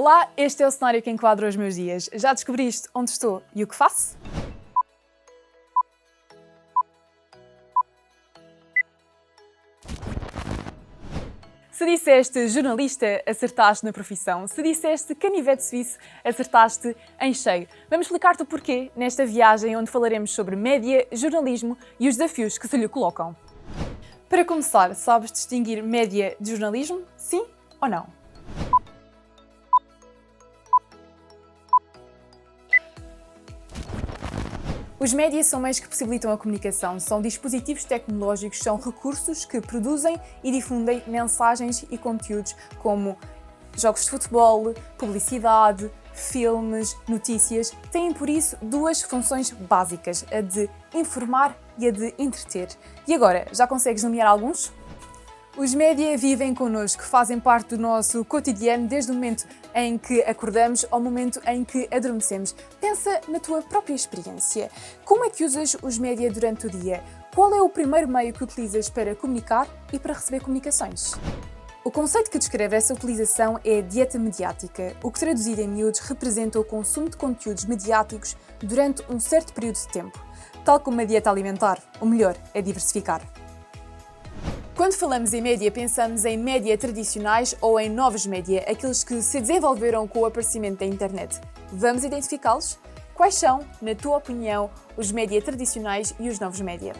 Olá, este é o cenário que enquadra os meus dias. Já descobriste onde estou e o que faço? Se disseste jornalista, acertaste na profissão. Se disseste canivete suíço, acertaste em cheio. Vamos explicar-te o porquê nesta viagem onde falaremos sobre média, jornalismo e os desafios que se lhe colocam. Para começar, sabes distinguir média de jornalismo? Sim ou não? Os médias são meios que possibilitam a comunicação, são dispositivos tecnológicos, são recursos que produzem e difundem mensagens e conteúdos como jogos de futebol, publicidade, filmes, notícias. Têm por isso duas funções básicas, a de informar e a de entreter. E agora, já consegues nomear alguns? Os média vivem connosco, fazem parte do nosso cotidiano desde o momento em que acordamos ao momento em que adormecemos. Pensa na tua própria experiência. Como é que usas os média durante o dia? Qual é o primeiro meio que utilizas para comunicar e para receber comunicações? O conceito que descreve essa utilização é dieta mediática, o que traduzido em miúdos representa o consumo de conteúdos mediáticos durante um certo período de tempo. Tal como a dieta alimentar, o melhor é diversificar. Quando falamos em média, pensamos em média tradicionais ou em novos média, aqueles que se desenvolveram com o aparecimento da internet. Vamos identificá-los? Quais são, na tua opinião, os média tradicionais e os novos média?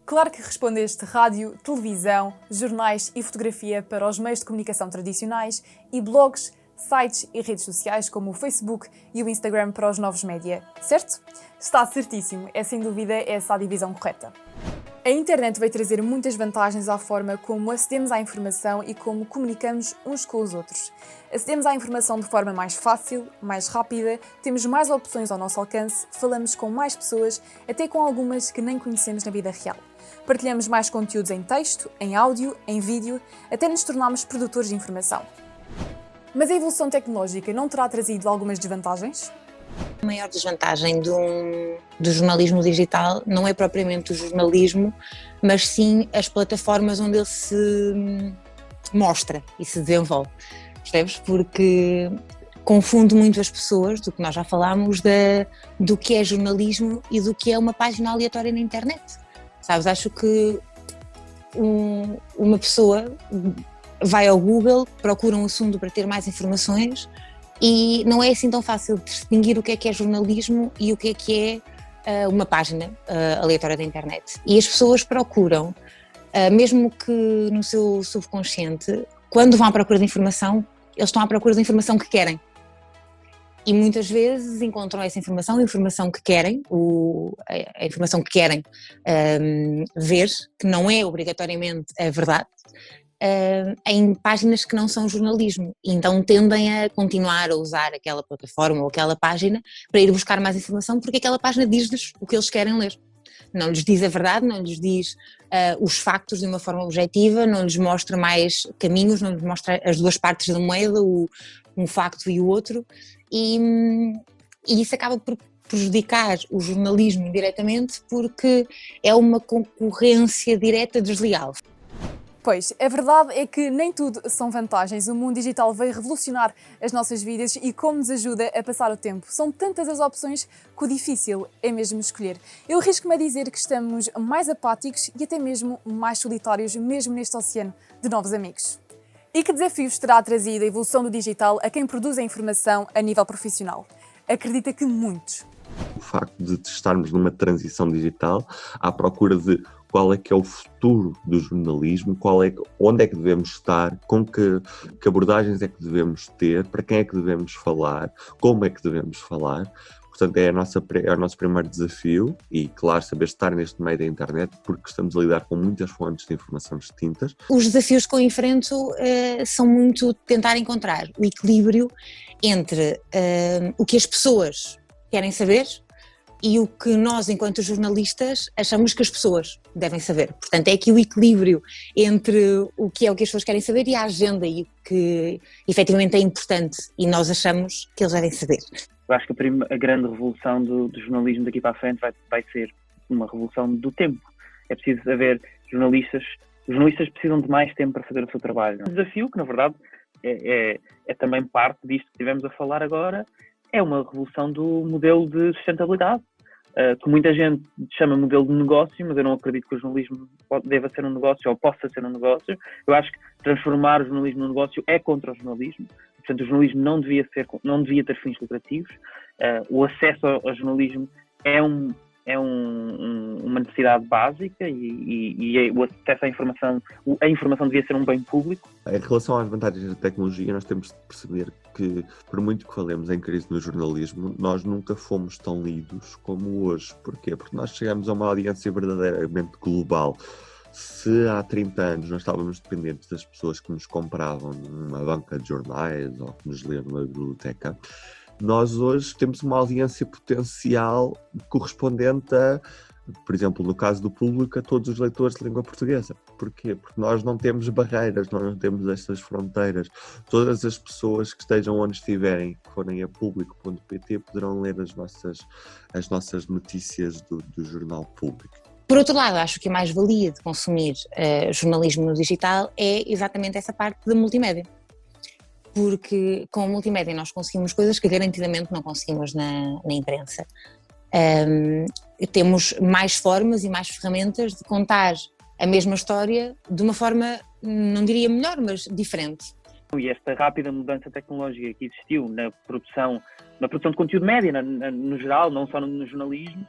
Claro que respondeste rádio, televisão, jornais e fotografia para os meios de comunicação tradicionais e blogs, sites e redes sociais como o Facebook e o Instagram para os novos média, certo? Está certíssimo, é sem dúvida essa a divisão correta. A internet vai trazer muitas vantagens à forma como acedemos à informação e como comunicamos uns com os outros. Acedemos à informação de forma mais fácil, mais rápida, temos mais opções ao nosso alcance, falamos com mais pessoas, até com algumas que nem conhecemos na vida real. Partilhamos mais conteúdos em texto, em áudio, em vídeo, até nos tornarmos produtores de informação. Mas a evolução tecnológica não terá trazido algumas desvantagens? A maior desvantagem do jornalismo digital não é propriamente o jornalismo, mas sim as plataformas onde ele se mostra e se desenvolve, percebes? Porque confunde muito as pessoas, do que nós já falámos, do que é jornalismo e do que é uma página aleatória na internet. Sabes, acho que uma pessoa vai ao Google, procura um assunto para ter mais informações e não é assim tão fácil distinguir o que é jornalismo e o que é uma página aleatória da internet. E as pessoas procuram, mesmo que no seu subconsciente, quando vão à procura de informação, eles estão à procura da informação que querem. E muitas vezes encontram essa informação, a informação que querem, a informação que querem ver, que não é obrigatoriamente a verdade, em páginas que não são jornalismo, e então tendem a continuar a usar aquela plataforma ou aquela página para ir buscar mais informação, porque aquela página diz-lhes o que eles querem ler. Não lhes diz a verdade, não lhes diz os factos de uma forma objetiva, não lhes mostra mais caminhos, não lhes mostra as duas partes da moeda, um facto e o outro, e isso acaba por prejudicar o jornalismo indiretamente, porque é uma concorrência direta desleal. Pois, a verdade é que nem tudo são vantagens. O mundo digital veio revolucionar as nossas vidas e como nos ajuda a passar o tempo. São tantas as opções que o difícil é mesmo escolher. Eu arrisco-me a dizer que estamos mais apáticos e até mesmo mais solitários, mesmo neste oceano de novos amigos. E que desafios terá trazido a evolução do digital a quem produz a informação a nível profissional? Acredita que muitos. O facto de estarmos numa transição digital à procura de qual é que é o futuro do jornalismo, onde é que devemos estar, com que abordagens é que devemos ter, para quem é que devemos falar, como é que devemos falar. Portanto, é o nosso primeiro desafio e, claro, saber estar neste meio da internet, porque estamos a lidar com muitas fontes de informação distintas. Os desafios que eu enfrento são muito tentar encontrar o equilíbrio entre o que as pessoas querem saber e o que nós, enquanto jornalistas, achamos que as pessoas devem saber. Portanto, é aqui o equilíbrio entre o que as pessoas querem saber e a agenda e o que efetivamente é importante e nós achamos que eles devem saber. Eu acho que a grande revolução do jornalismo daqui para a frente vai ser uma revolução do tempo. É preciso haver Os jornalistas precisam de mais tempo para fazer o seu trabalho. O desafio, que na verdade é também parte disto que estivemos a falar agora, é uma revolução do modelo de sustentabilidade, que muita gente chama modelo de negócio, mas eu não acredito que o jornalismo deva ser um negócio ou possa ser um negócio. Eu acho que transformar o jornalismo num negócio é contra o jornalismo. Portanto, o jornalismo não devia ter fins lucrativos. O acesso ao jornalismo é uma necessidade básica e o acesso à informação devia ser um bem público. Em relação às vantagens da tecnologia, nós temos de perceber que, por muito que falemos em crise no jornalismo, nós nunca fomos tão lidos como hoje. Porquê? Porque nós chegamos a uma audiência verdadeiramente global. Se há 30 anos nós estávamos dependentes das pessoas que nos compravam numa banca de jornais ou que nos liam numa biblioteca, nós hoje temos uma audiência potencial correspondente a, por exemplo, no caso do Público, a todos os leitores de língua portuguesa. Porquê? Porque nós não temos barreiras, nós não temos estas fronteiras. Todas as pessoas que estejam onde estiverem, que forem a público.pt, poderão ler as nossas notícias do Jornal Público. Por outro lado, acho que a mais-valia de consumir jornalismo no digital é exatamente essa parte da multimédia. Porque com a multimédia nós conseguimos coisas que garantidamente não conseguimos na imprensa. Temos mais formas e mais ferramentas de contar a mesma história de uma forma, não diria melhor, mas diferente. E esta rápida mudança tecnológica que existiu na produção de conteúdo média, no geral, não só no jornalismo,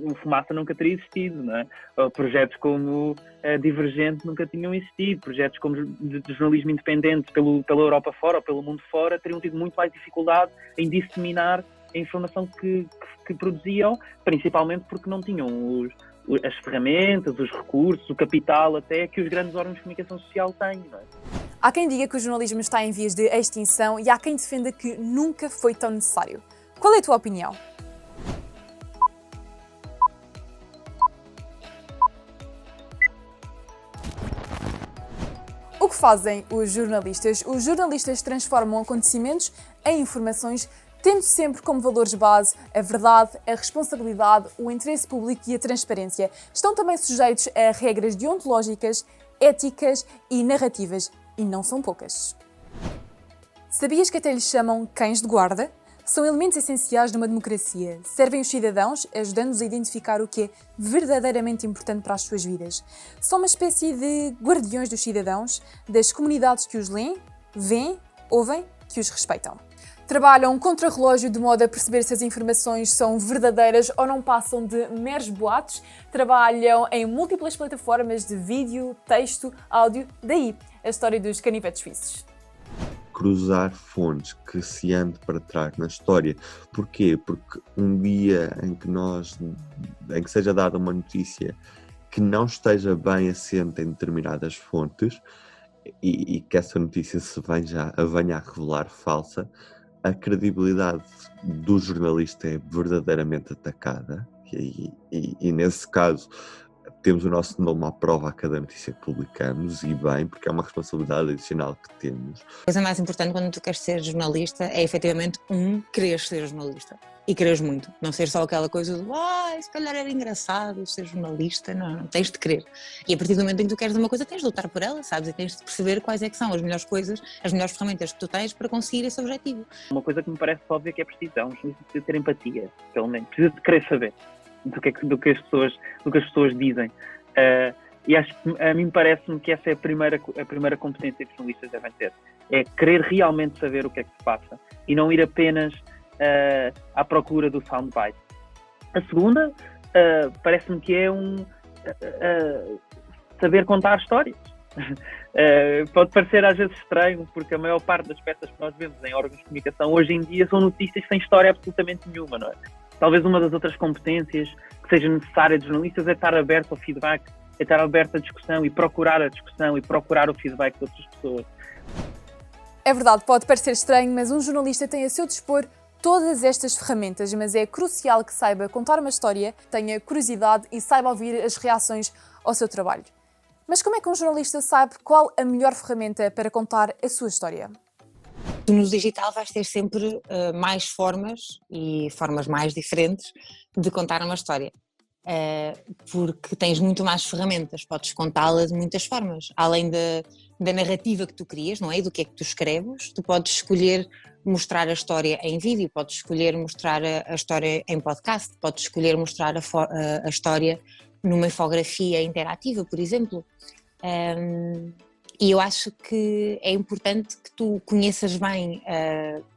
o Fumaça nunca teria existido, não é? Projetos como Divergente nunca tinham existido, projetos como de jornalismo independente pela Europa fora ou pelo mundo fora teriam tido muito mais dificuldade em disseminar a informação que produziam, principalmente porque não tinham as ferramentas, os recursos, o capital até que os grandes órgãos de comunicação social têm, não é? Há quem diga que o jornalismo está em vias de extinção e há quem defenda que nunca foi tão necessário. Qual é a tua opinião? O que fazem os jornalistas? Os jornalistas transformam acontecimentos em informações, tendo sempre como valores base a verdade, a responsabilidade, o interesse público e a transparência. Estão também sujeitos a regras deontológicas, éticas e narrativas, e não são poucas. Sabias que até lhes chamam cães de guarda? São elementos essenciais numa democracia. Servem os cidadãos, ajudando-os a identificar o que é verdadeiramente importante para as suas vidas. São uma espécie de guardiões dos cidadãos, das comunidades que os leem, veem, ouvem, que os respeitam. Trabalham contra-relógio de modo a perceber se as informações são verdadeiras ou não passam de meros boatos. Trabalham em múltiplas plataformas de vídeo, texto, áudio, daí a história dos canivetes suíços. Cruzar fontes que se ande para trás na história. Porquê? Porque um dia em que seja dada uma notícia que não esteja bem assente em determinadas fontes e que essa notícia venha a revelar falsa, a credibilidade do jornalista é verdadeiramente atacada e nesse caso temos o nosso nome à prova a cada notícia que publicamos, e bem, porque é uma responsabilidade adicional que temos. A coisa mais importante quando tu queres ser jornalista é efetivamente querer ser jornalista. E quereres muito. Não ser só aquela coisa de se calhar era engraçado ser jornalista. Não, tens de querer. E a partir do momento em que tu queres uma coisa, tens de lutar por ela, sabes? E tens de perceber quais é que são as melhores coisas, as melhores ferramentas que tu tens para conseguir esse objetivo. Uma coisa que me parece óbvia que é precisão, precisa ter empatia, pelo menos. Precisa de querer saber do que as pessoas dizem. E acho que a mim parece-me que essa é a primeira competência que os jornalistas devem ter. É querer realmente saber o que é que se passa e não ir apenas à procura do soundbite. A segunda parece-me que é saber contar histórias. Pode parecer às vezes estranho, porque a maior parte das peças que nós vemos em órgãos de comunicação hoje em dia são notícias sem história absolutamente nenhuma, não é? Talvez uma das outras competências que seja necessária de jornalistas é estar aberto ao feedback, é estar aberto à discussão e procurar a discussão e procurar o feedback de outras pessoas. É verdade, pode parecer estranho, mas um jornalista tem a seu dispor todas estas ferramentas, mas é crucial que saiba contar uma história, tenha curiosidade e saiba ouvir as reações ao seu trabalho. Mas como é que um jornalista sabe qual a melhor ferramenta para contar a sua história? No digital vais ter sempre mais formas e formas mais diferentes de contar uma história. porque tens muito mais ferramentas, podes contá-la de muitas formas, além da narrativa que tu crias, não é? E do que é que tu escreves, tu podes escolher mostrar a história em vídeo, podes escolher mostrar a história em podcast, podes escolher mostrar a história numa infografia interativa, por exemplo. E eu acho que é importante que tu conheças bem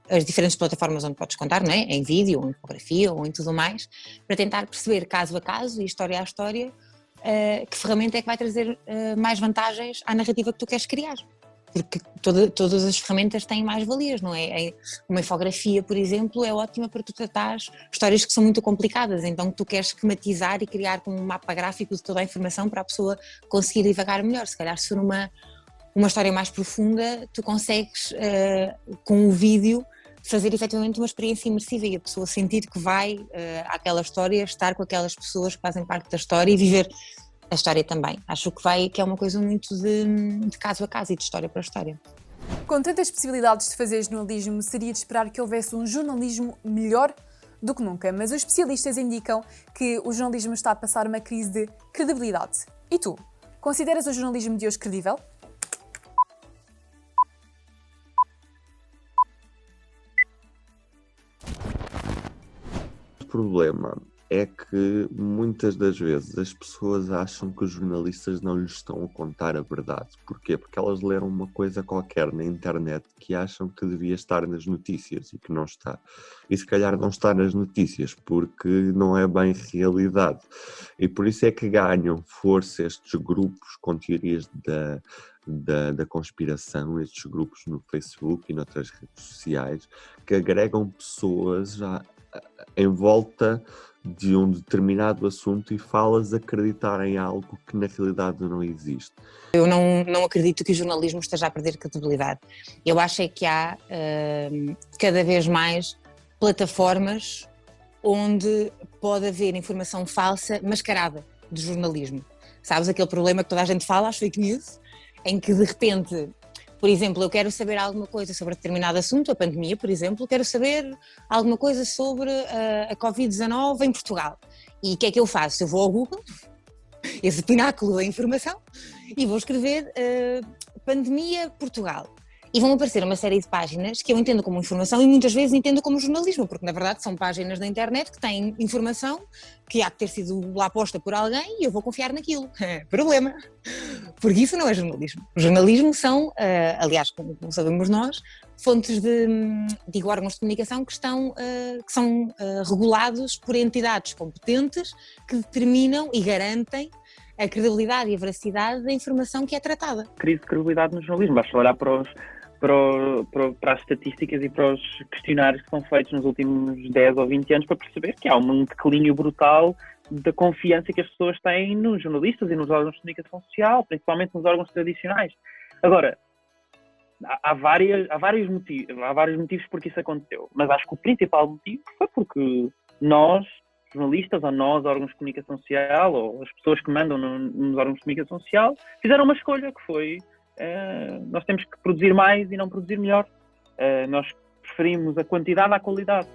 as diferentes plataformas onde podes contar, não é? Em vídeo, ou em infografia, ou em tudo mais, para tentar perceber caso a caso e história a história que ferramenta é que vai trazer mais vantagens à narrativa que tu queres criar. Porque todas as ferramentas têm mais valias, não é? Uma infografia, por exemplo, é ótima para tu tratares histórias que são muito complicadas, então tu queres esquematizar e criar um mapa gráfico de toda a informação para a pessoa conseguir divagar melhor. Se calhar se for uma história mais profunda, tu consegues, com o vídeo, fazer efetivamente uma experiência imersiva e a pessoa sentir que vai àquela história, estar com aquelas pessoas que fazem parte da história e viver a história também. Acho que é uma coisa muito de caso a caso e de história para história. Com tantas possibilidades de fazer jornalismo, seria de esperar que houvesse um jornalismo melhor do que nunca, mas os especialistas indicam que o jornalismo está a passar uma crise de credibilidade. E tu? Consideras o jornalismo de hoje credível? O problema é que muitas das vezes as pessoas acham que os jornalistas não lhes estão a contar a verdade. Porquê? Porque elas leram uma coisa qualquer na internet que acham que devia estar nas notícias e que não está. E se calhar não está nas notícias porque não é bem realidade. E por isso é que ganham força estes grupos com teorias da conspiração, estes grupos no Facebook e noutras redes sociais, que agregam pessoas em volta de um determinado assunto e falas acreditar em algo que na realidade não existe. Eu não acredito que o jornalismo esteja a perder credibilidade. Eu acho é que há cada vez mais plataformas onde pode haver informação falsa mascarada de jornalismo. Sabes aquele problema que toda a gente fala, as fake news, em que de repente... Por exemplo, eu quero saber alguma coisa sobre determinado assunto, a pandemia, por exemplo, quero saber alguma coisa sobre a Covid-19 em Portugal. E o que é que eu faço? Eu vou ao Google, esse pináculo da informação, e vou escrever pandemia Portugal. E vão aparecer uma série de páginas que eu entendo como informação e muitas vezes entendo como jornalismo, porque na verdade são páginas da internet que têm informação que há de ter sido lá posta por alguém e eu vou confiar naquilo. Problema. Porque isso não é jornalismo. O jornalismo são, aliás, como sabemos nós, fontes de órgãos de comunicação que são regulados por entidades competentes que determinam e garantem a credibilidade e a veracidade da informação que é tratada. Crise de credibilidade no jornalismo. Basta olhar para as estatísticas e para os questionários que são feitos nos últimos 10 ou 20 anos para perceber que há um declínio brutal da confiança que as pessoas têm nos jornalistas e nos órgãos de comunicação social, principalmente nos órgãos tradicionais. Agora, há vários motivos por que isso aconteceu, mas acho que o principal motivo foi porque nós, jornalistas, ou nós, órgãos de comunicação social, ou as pessoas que mandam nos órgãos de comunicação social, fizeram uma escolha que foi nós temos que produzir mais e não produzir melhor. Nós preferimos a quantidade à qualidade.